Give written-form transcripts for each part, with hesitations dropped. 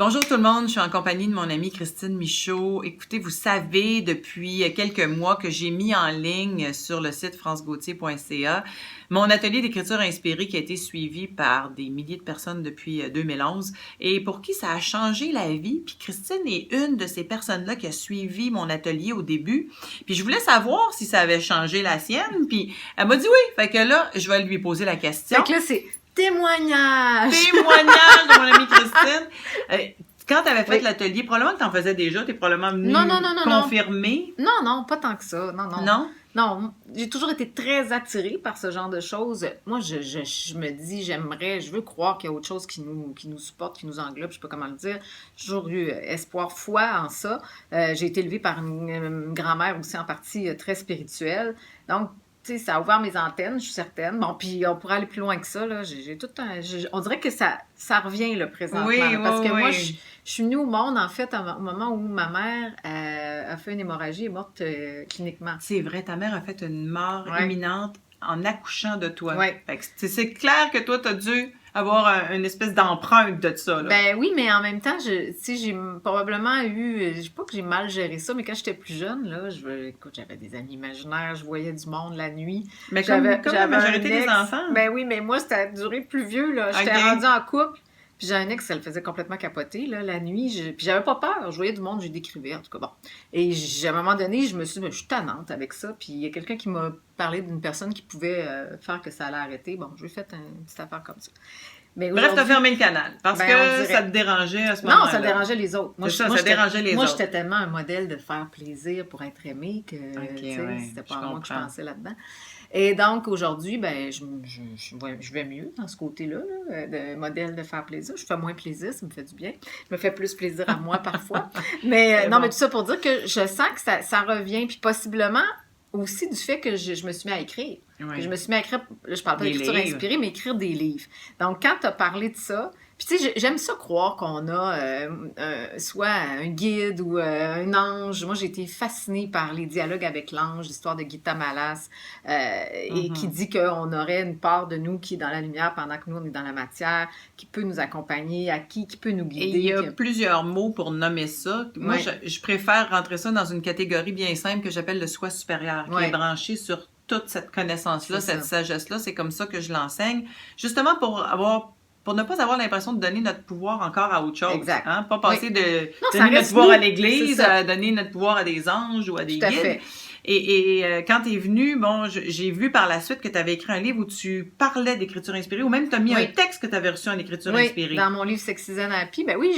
Bonjour tout le monde, je suis en compagnie de mon amie Christine Michaud. Écoutez, vous savez depuis quelques mois que j'ai mis en ligne sur le site francegauthier.ca mon atelier d'écriture inspirée qui a été suivi par des milliers de personnes depuis 2011 et pour qui ça a changé la vie. Puis Christine est une de ces personnes-là qui a suivi mon atelier au début. Puis je voulais savoir si ça avait changé la sienne. Puis elle m'a dit oui. Fait que là, je vais lui poser la question. Fait que là, c'est témoignage! Témoignage de mon amie Christine. Quand tu avais fait l'atelier, probablement que tu en faisais déjà, tu es probablement venue confirmer. Non, pas tant que ça. Non? Non, j'ai toujours été très attirée par ce genre de choses. Moi, je me dis, je veux croire qu'il y a autre chose qui nous supporte, qui nous englobe, je sais pas comment le dire. J'ai toujours eu espoir, foi en ça. J'ai été élevée par une grand-mère aussi en partie très spirituelle. Donc, tu sais, ça a ouvert mes antennes, je suis certaine. Bon, puis on pourrait aller plus loin que ça, là. On dirait que ça revient, là, présentement. Oui, là, parce que moi, oui. je suis venue au monde, en fait, au moment où ma mère a fait une hémorragie et est morte cliniquement. C'est vrai, ta mère a fait une mort imminente en accouchant de toi. Oui. Fait que c'est clair que toi, tu as dû avoir une espèce d'empreinte de ça, là. Ben oui, mais en même temps, j'ai probablement eu, je sais pas que j'ai mal géré ça, mais quand j'étais plus jeune, là, écoute, j'avais des amis imaginaires, je voyais du monde la nuit. Mais comme la majorité des enfants. Ben oui, mais moi, ça a duré plus vieux, là. J'étais rendue en couple. Puis j'ai un ex, ça le faisait complètement capoter, là, la nuit. Puis j'avais pas peur. Je voyais du monde, je décrivais, en tout cas, bon. Et à un moment donné, je me suis dit, je suis tannante avec ça. Puis il y a quelqu'un qui m'a parlé d'une personne qui pouvait faire que ça allait arrêter. Bon, je lui ai fait une petite affaire comme ça. Mais bref, t'as fermé le canal. Parce que ça te dérangeait à ce moment-là. Non, ça dérangeait les autres. Ça dérangeait les autres. Moi, j'étais tellement un modèle de faire plaisir pour être aimée que c'était pas à moi que je pensais là-dedans. Et donc, aujourd'hui, ben, je vais mieux dans ce côté-là, là, de modèle de faire plaisir. Je fais moins plaisir, ça me fait du bien. Je me fais plus plaisir à moi parfois. Mais non, mais tout ça pour dire que je sens que ça revient, puis possiblement aussi du fait que je me suis mis à écrire. Oui. Que je me suis mis à écrire, là, je parle pas d'écriture inspirée, mais écrire des livres. Donc, quand tu as parlé de ça, puis tu sais, j'aime ça croire qu'on a soit un guide ou un ange. Moi, j'ai été fascinée par les dialogues avec l'ange, l'histoire de Gita Malas, et qui dit qu'on aurait une part de nous qui est dans la lumière pendant que nous, on est dans la matière, qui peut nous accompagner, qui peut nous guider. Et il y a plusieurs mots pour nommer ça. Moi, je préfère rentrer ça dans une catégorie bien simple que j'appelle le soi supérieur, qui est branché sur toute cette connaissance-là, cette sagesse-là. C'est comme ça que je l'enseigne. Justement pour ne pas avoir l'impression de donner notre pouvoir encore à autre chose. Exact. Hein? Pas passer de donner notre pouvoir à l'Église, à donner notre pouvoir à des anges ou à des guides. Fait. Et quand tu es venu, bon, j'ai vu par la suite que tu avais écrit un livre où tu parlais d'écriture inspirée, ou même tu as mis un texte que tu avais reçu en écriture inspirée. Dans mon livre Sexy Zen Happy. Ben oui,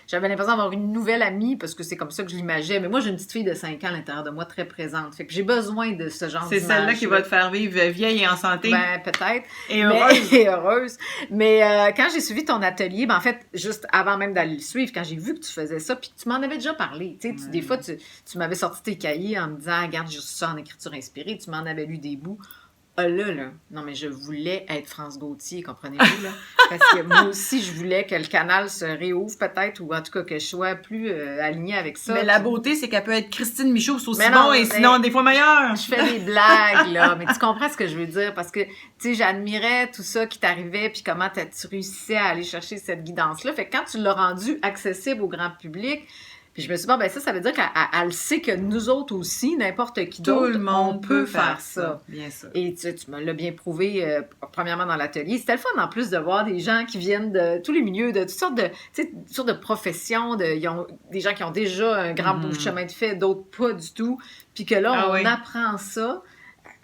j'avais l'impression d'avoir une nouvelle amie, parce que c'est comme ça que je l'imaginais. Mais moi, j'ai une petite fille de 5 ans à l'intérieur de moi, très présente. Fait que j'ai besoin de ce genre d'image. C'est celle-là qui va te faire vivre vieille et en santé. Ben, peut-être. Et heureuse. Et heureuse. Mais quand j'ai suivi ton atelier, ben en fait, juste avant même d'aller le suivre, quand j'ai vu que tu faisais ça, puis tu m'en avais déjà parlé. Tu sais, des fois, tu m'avais sorti tes cahiers en me disant, regarde, j'ai reçu ça en écriture inspirée, tu m'en avais lu des bouts. Là, non, mais je voulais être France Gauthier, comprenez-vous, là? Parce que moi aussi, je voulais que le canal se réouvre peut-être, ou en tout cas que je sois plus alignée avec ça. Mais la beauté, c'est qu'elle peut être Christine Michaud, c'est aussi bon, et sinon, des fois meilleur. Je fais des blagues, là, mais tu comprends ce que je veux dire, parce que, tu sais, j'admirais tout ça qui t'arrivait, puis comment tu réussissais à aller chercher cette guidance-là. Fait que quand tu l'as rendu accessible au grand public, puis je me suis dit, bon, ça veut dire qu'elle sait que nous autres aussi, n'importe qui d'autre, tout le monde on peut faire ça. Bien sûr. Et tu me l'as bien prouvé, premièrement dans l'atelier. C'était le fun, en plus, de voir des gens qui viennent de tous les milieux, de toutes sortes de professions. Ils ont des gens qui ont déjà un grand bout de chemin de fait, d'autres pas du tout. Puis que là, on apprend ça.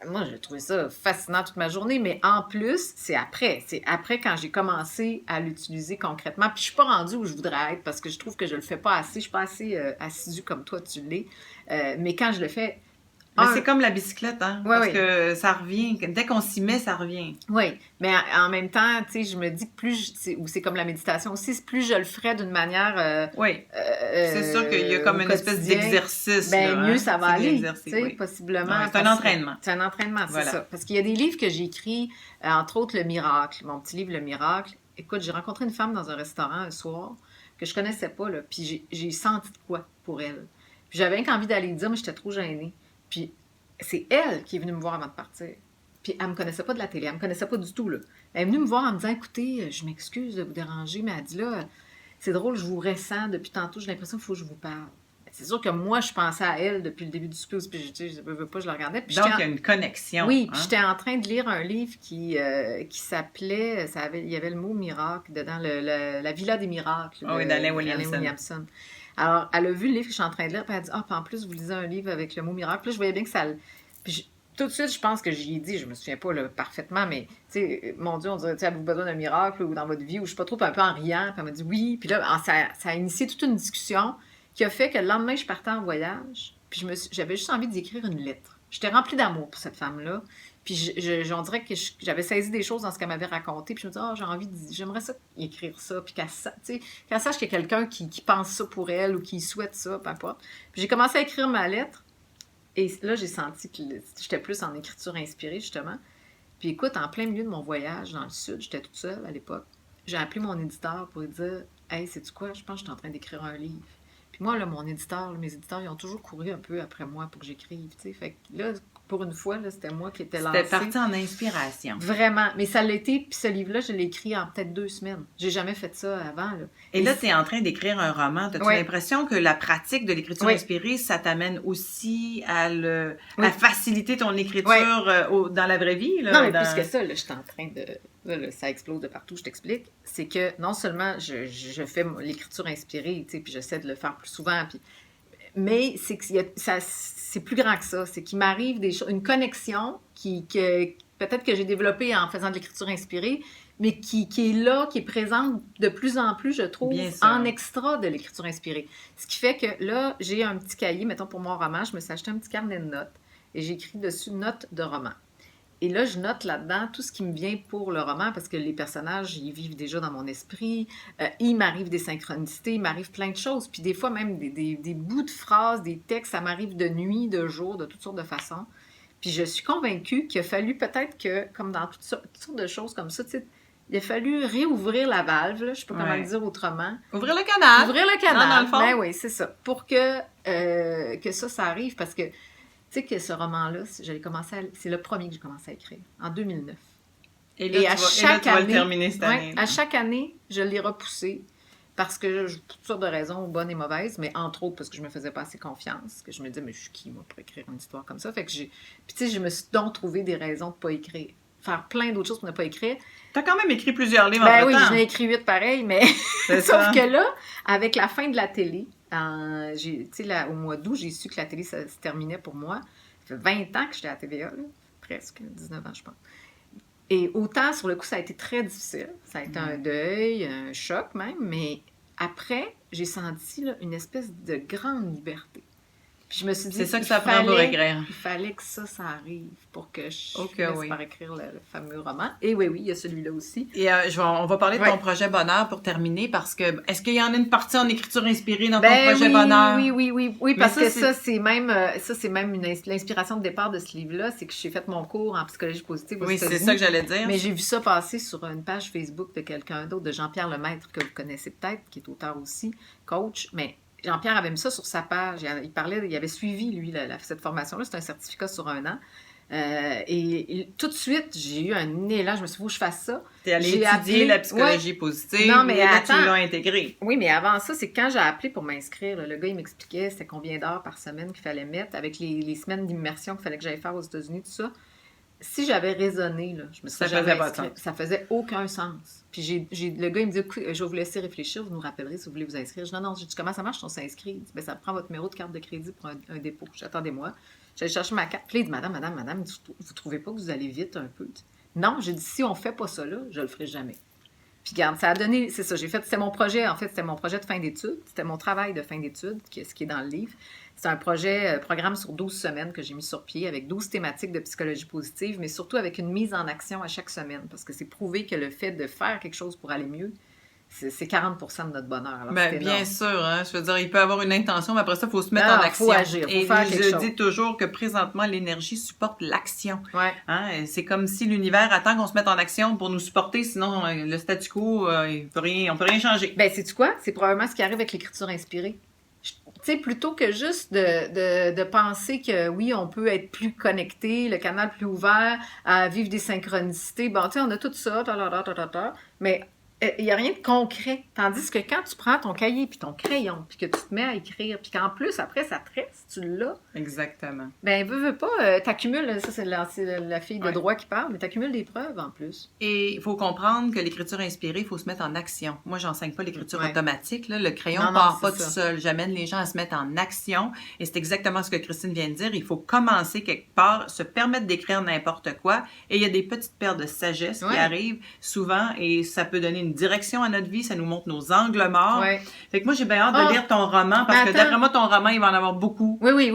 Moi, j'ai trouvé ça fascinant toute ma journée, mais en plus, c'est après. C'est après quand j'ai commencé à l'utiliser concrètement. Puis je suis pas rendue où je voudrais être parce que je trouve que je le fais pas assez. Je suis pas assez assidue comme toi, tu l'es. Mais quand je le fais... Mais c'est comme la bicyclette, hein? Parce que ça revient. Dès qu'on s'y met, ça revient. Oui, mais en même temps, tu sais, je me dis que c'est comme la méditation aussi, plus je le ferais d'une manière... c'est sûr qu'il y a comme une espèce d'exercice. Ben, mieux ça va aller, tu sais, possiblement. Ouais, c'est un entraînement. C'est un entraînement, c'est ça. Parce qu'il y a des livres que j'ai écrits, entre autres Le Miracle, mon petit livre Le Miracle. Écoute, j'ai rencontré une femme dans un restaurant un soir que je connaissais pas, là, puis j'ai senti de quoi pour elle. Puis j'avais envie d'aller le dire, mais j'étais trop gênée. Puis c'est elle qui est venue me voir avant de partir. Puis elle me connaissait pas de la télé, elle me connaissait pas du tout, là. Elle est venue me voir en me disant, écoutez, je m'excuse de vous déranger, mais elle dit là, c'est drôle, je vous ressens depuis tantôt, j'ai l'impression qu'il faut que je vous parle. C'est sûr que moi, je pensais à elle depuis le début du souper, puis je veux pas, je la regardais. Puis donc, il y a une connexion. Oui, puis j'étais en train de lire un livre qui s'appelait, il y avait le mot miracle dedans, La Villa des miracles d'Alain Williamson. Alors, elle a vu le livre que je suis en train de lire, puis elle a dit, puis en plus, vous lisez un livre avec le mot miracle. Puis là, je voyais bien que ça... Puis tout de suite, je pense que j'y ai dit, je me souviens pas là, parfaitement, mais, tu sais, mon Dieu, on dirait, tu sais, avez-vous besoin d'un miracle ou dans votre vie, ou je sais pas trop, un peu en riant, puis elle m'a dit oui. Puis là, ça a initié toute une discussion qui a fait que le lendemain, je partais en voyage, puis j'avais juste envie d'écrire une lettre. J'étais remplie d'amour pour cette femme-là. Puis on dirait que j'avais saisi des choses dans ce qu'elle m'avait raconté. Puis je me disais, j'aimerais ça écrire ça. Puis qu'elle sache qu'il y a quelqu'un qui pense ça pour elle ou qui souhaite ça, peu importe. Puis j'ai commencé à écrire ma lettre. Et là, j'ai senti que j'étais plus en écriture inspirée, justement. Puis écoute, en plein milieu de mon voyage dans le sud, j'étais toute seule à l'époque. J'ai appelé mon éditeur pour lui dire, « Hey, sais-tu quoi? Je pense que je suis en train d'écrire un livre. » Puis moi, là, mes éditeurs, ils ont toujours couru un peu après moi pour que j'écrive, tu sais. Fait que là, pour une fois, là, c'était moi qui étais lancée. C'était parti en inspiration. Vraiment. Mais ça l'a été, puis ce livre-là, je l'ai écrit en peut-être 2 semaines. J'ai jamais fait ça avant, là. Et là, tu es en train d'écrire un roman. As-tu l'impression que la pratique de l'écriture inspirée, ça t'amène aussi à faciliter ton écriture dans la vraie vie? Là, non, mais plus que ça, là, je suis en train de... Là, ça explose de partout, je t'explique. C'est que non seulement je fais l'écriture inspirée, tu sais, puis j'essaie de le faire plus souvent, puis... mais c'est que c'est plus grand que ça. C'est qu'il m'arrive des choses, une connexion que peut-être que j'ai développée en faisant de l'écriture inspirée, mais qui est là, qui est présente de plus en plus, je trouve, en extra de l'écriture inspirée. Ce qui fait que là, j'ai un petit cahier, mettons pour mon roman, je me suis acheté un petit carnet de notes et j'écris dessus notes de roman. Et là, je note là-dedans tout ce qui me vient pour le roman, parce que les personnages, ils vivent déjà dans mon esprit. Il m'arrive des synchronicités, il m'arrive plein de choses. Puis des fois, même des bouts de phrases, des textes, ça m'arrive de nuit, de jour, de toutes sortes de façons. Puis je suis convaincue qu'il a fallu peut-être que, comme dans toutes sortes de choses comme ça, tu sais, il a fallu réouvrir la valve, là, je ne sais pas comment le dire autrement. Ouvrir le canal. Ouvrir le canal, dans le fond. Ben oui, c'est ça. Pour que ça arrive, parce que tu sais que ce roman-là, c'est le premier que j'ai commencé à écrire, en 2009. Et là, tu vas le terminer cette année. À chaque année, je l'ai repoussé parce que, pour toutes sortes de raisons, bonnes et mauvaises, mais entre autres parce que je me faisais pas assez confiance, que je me disais, mais je suis qui, moi, pour écrire une histoire comme ça? Fait que Puis tu sais, je me suis donc trouvé des raisons de pas écrire. Faire plein d'autres choses pour ne pas écrire. T'as quand même écrit plusieurs livres en oui, j'en ai écrit 8 pareil, mais sauf que là, avec la fin de la télé, au mois d'août, j'ai su que la télé, ça se terminait pour moi. Ça fait 20 ans que j'étais à la TVA, là, presque 19 ans, je pense. Et autant, sur le coup, ça a été très difficile. Ça a été un deuil, un choc même, mais après, j'ai senti là, une espèce de grande liberté. Puis je me suis dit, c'est ça que ça prend pour écrire. Il fallait que ça arrive pour que je finisse par écrire le fameux roman. Et oui, il y a celui-là aussi. Et on va parler de ton projet Bonheur pour terminer, parce que est-ce qu'il y en a une partie en écriture inspirée dans ton projet Bonheur? Oui, parce que ça, c'est même l'inspiration de départ de ce livre-là, c'est que j'ai fait mon cours en psychologie positive aux États-Unis. C'est ça que j'allais dire. Mais j'ai vu ça passer sur une page Facebook de quelqu'un d'autre, de Jean-Pierre Lemaître, que vous connaissez peut-être, qui est auteur aussi, coach, mais Jean-Pierre avait mis ça sur sa page. Il avait suivi, lui, cette formation-là. C'est un certificat sur 1 an. Et tout de suite, j'ai eu un élan. Je me suis dit, il faut que je fasse ça. Tu es allée étudier la psychologie positive. Non, mais là, tu l'as intégré. Oui, mais avant ça, c'est quand j'ai appelé pour m'inscrire. Le gars, il m'expliquait c'était combien d'heures par semaine qu'il fallait mettre avec les semaines d'immersion qu'il fallait que j'aille faire aux États-Unis, tout ça. Si j'avais raisonné, là, je me suis ça faisait aucun sens. Puis le gars, il me dit, je vais vous laisser réfléchir, vous nous rappellerez si vous voulez vous inscrire. Je dis, non, comment ça marche, on s'inscrit? Il dit, ça prend votre numéro de carte de crédit pour un dépôt. Attendez-moi. J'allais chercher ma carte. Puis là, il dit, madame, vous trouvez pas que vous allez vite un peu? Non, j'ai dit, si on fait pas ça là, je le ferai jamais. Puis regarde, ça a donné, c'est ça, c'était mon projet, en fait, c'était mon projet de fin d'études, c'était mon travail de fin d'études, ce qui est dans le livre. C'est un programme sur 12 semaines que j'ai mis sur pied avec 12 thématiques de psychologie positive, mais surtout avec une mise en action à chaque semaine, parce que c'est prouvé que le fait de faire quelque chose pour aller mieux, c'est 40% de notre bonheur. Alors, bien sûr, hein, je veux dire, il peut avoir une intention, mais après ça, il faut se mettre en action. Il faut agir, il faut faire quelque chose. Je dis toujours que présentement, l'énergie supporte l'action. Ouais. Hein, c'est comme si l'univers attend qu'on se mette en action pour nous supporter, sinon le statu quo, on peut rien changer. Sais-tu quoi? C'est probablement ce qui arrive avec l'écriture inspirée. Tu sais, plutôt que juste de penser que oui, on peut être plus connecté, le canal plus ouvert, à vivre des synchronicités. Bon, tu sais, on a tout ça, mais il n'y a rien de concret. Tandis que quand tu prends ton cahier puis ton crayon, puis que tu te mets à écrire, puis qu'en plus, après, ça te reste, tu l'as. Exactement. Ben, veux pas, t'accumules, ça c'est la fille de droit qui parle, mais t'accumules des preuves en plus. Et il faut comprendre que l'écriture inspirée, il faut se mettre en action. Moi, j'enseigne pas l'écriture automatique, là. Le crayon ne part pas tout seul. J'amène les gens à se mettre en action. Et c'est exactement ce que Christine vient de dire. Il faut commencer quelque part, se permettre d'écrire n'importe quoi. Et il y a des petites paires de sagesse qui arrivent souvent et ça peut donner une direction à notre vie. Ça nous montre nos angles morts. Fait que moi, j'ai bien hâte de lire ton roman parce que d'après moi, ton roman, il va en avoir beaucoup. Oui.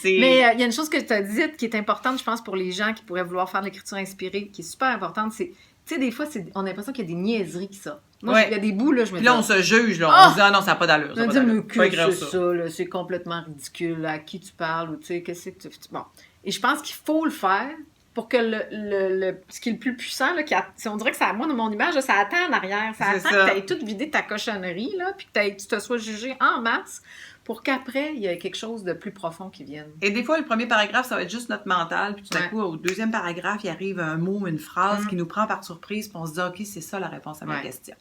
Mais il y a une chose que tu as dite qui est importante, je pense, pour les gens qui pourraient vouloir faire de l'écriture inspirée, qui est super importante, c'est, tu sais, des fois, on a l'impression qu'il y a des niaiseries qui sortent. Moi, il y a des bouts, là, je me dis... Là, on se juge, là. On se dit, ah non, ça n'a pas d'allure. On se dit, mais que c'est ça, là, c'est complètement ridicule, à qui tu parles, ou tu sais, qu'est-ce que tu... Bon. Et je pense qu'il faut le faire pour que ce qui est le plus puissant, là, on dirait que ça, moi, dans mon image, là, ça attend en arrière. Ça attend que tu aies tout vidé ta cochonnerie, là, puis que tu te sois jugé en masse pour qu'après, il y ait quelque chose de plus profond qui vienne. Et des fois, le premier paragraphe, ça va être juste notre mental, puis tout à coup, au deuxième paragraphe, il arrive un mot, une phrase qui nous prend par surprise, puis on se dit, OK, c'est ça la réponse à ma question.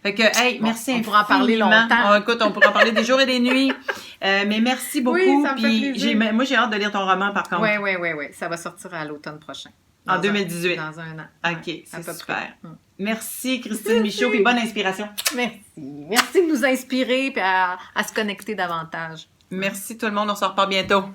Fait que, hey, merci infiniment. On pourra en parler longtemps. Écoute, on pourra en parler des jours et des nuits. Mais merci beaucoup. Oui, ça me fait plaisir. Moi, j'ai hâte de lire ton roman, par contre. Oui. Ça va sortir à l'automne prochain. En 2018. Dans un an. OK, c'est super. Merci, Christine Michaud, puis bonne inspiration. Merci. Merci de nous inspirer et à se connecter davantage. Merci tout le monde, on se reparle bientôt.